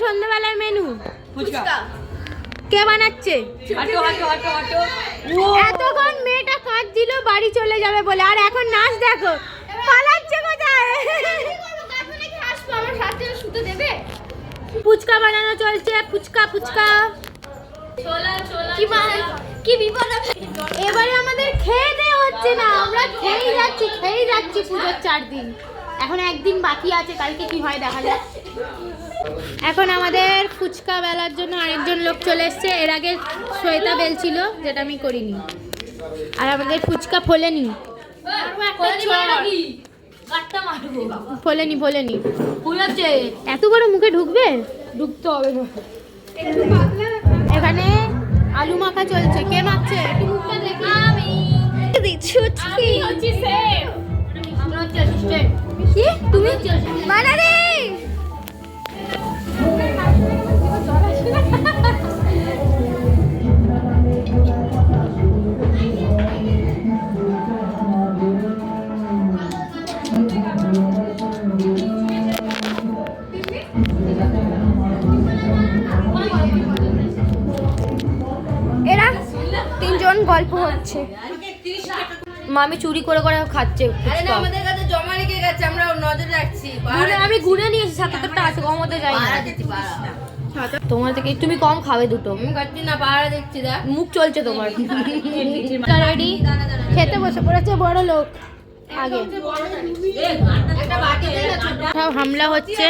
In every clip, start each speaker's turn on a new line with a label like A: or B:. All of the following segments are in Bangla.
A: সন্ধ্যাবেলার মেনু ফুচকা। কে বানাচ্ছে? এতক্ষণ মেয়েটা কাঁদছিল বাড়ি চলে যাবে বলে, আর এখন নাচ দেখো, পালাচ্ছে কোথায়? ফুচকা বানানো চলছে, ফুচকা ফুচকা। এবারে আমাদের খেয়ে দেওয়া হচ্ছে না, আমরা খেয়েই যাচ্ছি পুজোর 4 দিন। এখন একদিন বাকি আছে, কালকে কি হয় দেখা যাক। এখন আমাদের ফুচকা বেলার জন্য আরেকজন লোক চলে এসছে। এর আগে শ্বেতা বেলছিল, যেটা আমি করিনি। আর আমাদের ফুচকা ফোলেনি, এত বড় মুখে ঢুকবে? ঢুকতে হবে না। এখানে আলু মাখা চলছে। কে মাখছে? একটু মুখটা দেখি। আমি দিচ্ছি। কি তুমি বানারে? এরা 3 জন গল্প হচ্ছে। মামি চুরি করে করে খাচ্ছে।
B: আমাদের কাছে জমা রেখে গেছে, আমরা নজর রাখছি।
A: আমি গুনে নিয়েছি 77টা আছে, কম হতে যাই না। তোমার থেকে তুমি কম খাবে দুটো।
B: আমি খাচ্ছি না, পাহাড়ে দেখছি। দেখ
A: মুখ চলছে তোমার। রেডি, খেতে বসে পড়েছে বড় লোক। আগে সব হামলা হচ্ছে।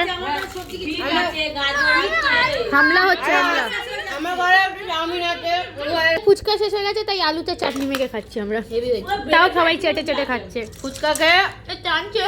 A: ফুচকা শেষ হয়ে গেছে, তাই আলুতে চাটনি মেখে খাচ্ছি আমরা। তাও সবাই চেটে চেটে খাচ্ছে।
B: ফুচকা খেয়ে
A: টানছে।